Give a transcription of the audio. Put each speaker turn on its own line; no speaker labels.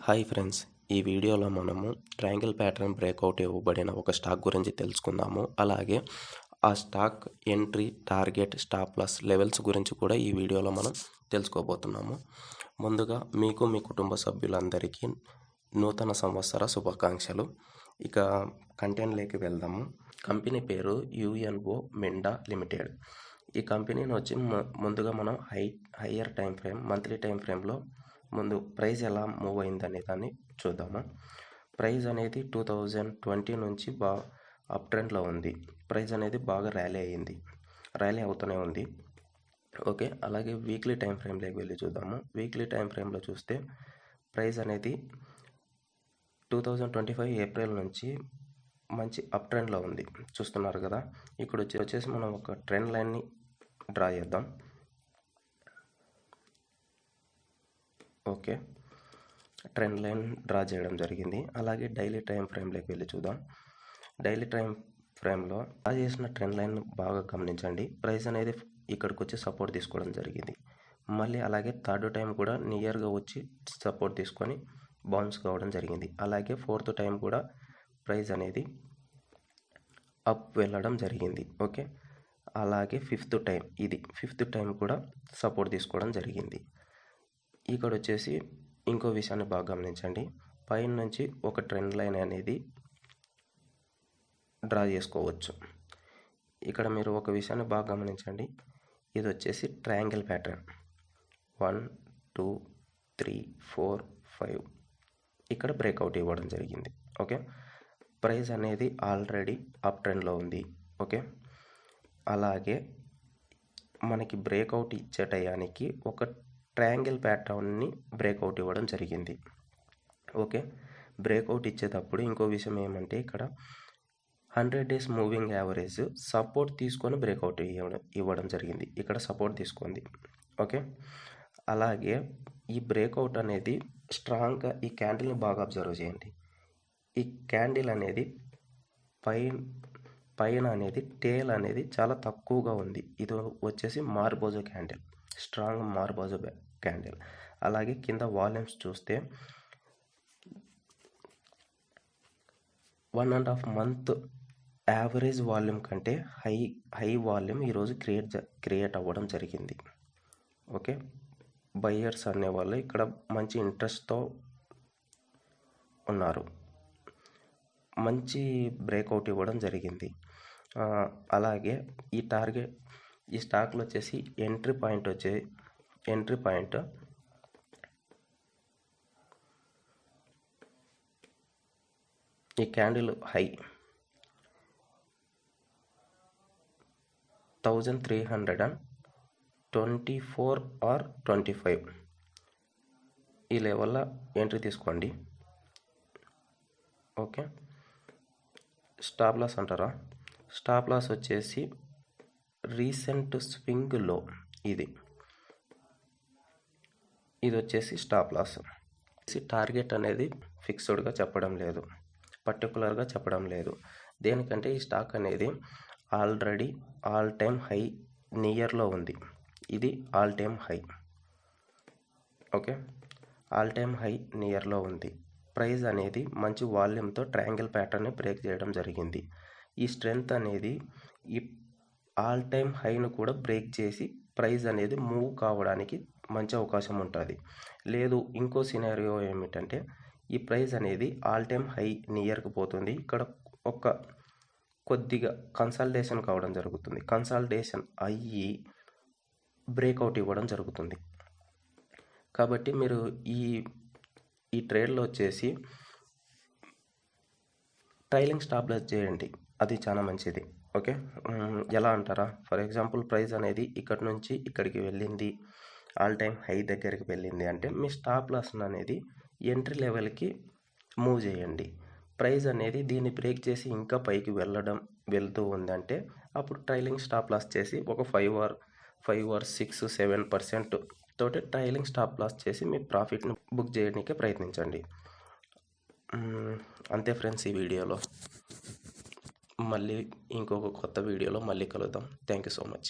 Hi friends, ఈ వీడియోలో మనము ట్రయాంగిల్ ప్యాటర్న్ బ్రేక్అవుట్ ఇవ్వబడిన ఒక స్టాక్ గురించి తెలుసుకుందాము. అలాగే ఆ stock entry, target, stop loss levels గురించి కూడా ఈ వీడియోలో మనం తెలుసుకోబోతున్నాము. ముందుగా మీకు మీ కుటుంబ సభ్యులందరికీ నూతన సంవత్సర శుభాకాంక్షలు. ఇక కంటెంట్లోకి వెళ్దాము. కంపెనీ పేరు యుఎన్ఓ మిండా లిమిటెడ్. ఈ కంపెనీని వచ్చి ముందుగా మనం higher time frame, monthly time ఫ్రేమ్లో ముందు ప్రైస్ ఎలా మూవ్ అయిందనే దాన్ని చూద్దాము. ప్రైస్ అనేది 2020 నుంచి అప్ ట్రెండ్లో ఉంది. ప్రైస్ అనేది బాగా ర్యాలీ అవుతూనే ఉంది. ఓకే, అలాగే వీక్లీ టైం ఫ్రేమ్లోకి వెళ్ళి చూద్దాము. వీక్లీ టైం ఫ్రేమ్లో చూస్తే ప్రైస్ అనేది 2025 ఏప్రిల్ నుంచి మంచి అప్ ట్రెండ్లో ఉంది. చూస్తున్నారు కదా. ఇక్కడ వచ్చేసి మనం ఒక ట్రెండ్ లైన్ని డ్రా చేద్దాం. ఓకే, ట్రెండ్ లైన్ డ్రా చేయడం జరిగింది. అలాగే డైలీ టైం ఫ్రేమ్లోకి వెళ్ళి చూద్దాం. డైలీ టైం ఫ్రేమ్లో డ్రా చేసిన ట్రెండ్ లైన్ బాగా గమనించండి. ప్రైస్ అనేది ఇక్కడికి వచ్చి సపోర్ట్ తీసుకోవడం జరిగింది. మళ్ళీ అలాగే థర్డ్ టైం కూడా నియర్గా వచ్చి సపోర్ట్ తీసుకొని బౌన్స్ కావడం జరిగింది. అలాగే ఫోర్త్ టైం కూడా ప్రైస్ అనేది అప్ వెళ్ళడం జరిగింది. ఓకే, అలాగే ఫిఫ్త్ టైం కూడా సపోర్ట్ తీసుకోవడం జరిగింది. ఇక్కడ వచ్చేసి ఇంకో విషయాన్ని బాగా గమనించండి. పైన నుంచి ఒక ట్రెండ్ లైన్ అనేది డ్రా చేసుకోవచ్చు. ఇక్కడ మీరు ఒక విషయాన్ని బాగా గమనించండి. ఇది వచ్చేసి ట్రయాంగిల్ ప్యాటర్న్ 1 2 3 4 5 ఇక్కడ బ్రేక్అవుట్ ఇవ్వడం జరిగింది. ఓకే, ప్రైస్ అనేది ఆల్రెడీ అప్ ట్రెండ్లో ఉంది. ఓకే, అలాగే మనకి బ్రేక్అవుట్ ఇచ్చే టయానికి ఒక ట్రయాంగిల్ ప్యాటర్న్ని బ్రేక్అవుట్ ఇవ్వడం జరిగింది. ఓకే, బ్రేక్అవుట్ ఇచ్చేటప్పుడు ఇంకో విషయం ఏమంటే ఇక్కడ 100 days మూవింగ్ యావరేజ్ సపోర్ట్ తీసుకొని బ్రేక్అవుట్ ఇవ్వడం జరిగింది. ఇక్కడ సపోర్ట్ తీసుకుంది. ఓకే, అలాగే ఈ బ్రేక్అవుట్ అనేది స్ట్రాంగ్గా ఈ క్యాండిల్ని బాగా అబ్జర్వ్ చేయండి. ఈ క్యాండిల్ అనేది పైన అనేది టేల్ అనేది చాలా తక్కువగా ఉంది. ఇది వచ్చేసి మార్బోజో క్యాండిల్, స్ట్రాంగ్ మార్బోజో క్యాండిల్. అలాగే కింద వాల్యూమ్స్ చూస్తే 1.5 month యావరేజ్ వాల్యూమ్ కంటే హై వాల్యూమ్ ఈరోజు క్రియేట్ అవ్వడం జరిగింది. ఓకే, బయ్యర్స్ అనేవాళ్ళు ఇక్కడ మంచి ఇంట్రెస్ట్తో ఉన్నారు. మంచి బ్రేక్అవుట్ ఇవ్వడం జరిగింది. అలాగే ఈ స్టాక్లో వచ్చేసి ఎంట్రీ పాయింట్ ఈ క్యాండిల్ హై 1324 or 25 ఈ లెవెల్లో ఎంట్రీ తీసుకోండి. ఓకే, స్టాప్ లాస్ అంటారా? స్టాప్ లాస్ వచ్చేసి రీసెంట్ స్వింగ్ లో ఇది వచ్చేసి స్టాప్ లాస్. టార్గెట్ అనేది ఫిక్స్డ్గా చెప్పడం లేదు, పర్టికులర్గా చెప్పడం లేదు. దేనికంటే ఈ స్టాక్ అనేది ఆల్రెడీ ఆల్ టైమ్ హై నియర్లో ఉంది. ఇది all time high. Okay, all time high నియర్లో ఉంది. ప్రైస్ అనేది మంచి వాల్యూమ్తో ట్రయాంగిల్ ప్యాటర్న్ని బ్రేక్ చేయడం జరిగింది. ఈ స్ట్రెంగ్త్ అనేది ఈ ఆల్ టైమ్ హైను కూడా బ్రేక్ చేసి ప్రైస్ అనేది మూవ్ కావడానికి మంచి అవకాశం ఉంటుంది. లేదు, ఇంకో సినారియో ఏమిటంటే ఈ ప్రైస్ అనేది ఆల్ టైమ్ హై నియర్కి పోతుంది. ఇక్కడ కొద్దిగా కన్సల్టేషన్ కావడం జరుగుతుంది. కన్సల్టేషన్ అయ్యి బ్రేక్అవుట్ ఇవ్వడం జరుగుతుంది. కాబట్టి మీరు ఈ ట్రేడ్లో వచ్చేసి ట్రైలింగ్ స్టాప్ లాస్ చేయండి, అది చాలా మంచిది. ఓకే, ఎలా అంటారా? ఫర్ ఎగ్జాంపుల్ ప్రైస్ అనేది ఇక్కడ నుంచి ఇక్కడికి వెళ్ళింది, ఆల్ టైమ్ హై దగ్గరికి వెళ్ళింది అంటే మీ స్టాప్ లాస్ అనేది ఎంట్రీ లెవెల్కి మూవ్ చేయండి. ప్రైస్ అనేది దీన్ని బ్రేక్ చేసి ఇంకా పైకి వెళ్తూ ఉందంటే అప్పుడు ట్రైలింగ్ స్టాప్ లాస్ చేసి ఒక 5 or 6-7% తోటి ట్రైలింగ్ స్టాప్ లాస్ చేసి మీ ప్రాఫిట్ని బుక్ చేయడానికే ప్రయత్నించండి. అంతే ఫ్రెండ్స్, ఈ వీడియోలో. మళ్ళీ ఇంకొక కొత్త వీడియోలో మళ్ళీ కలుద్దాం. Thank you so much.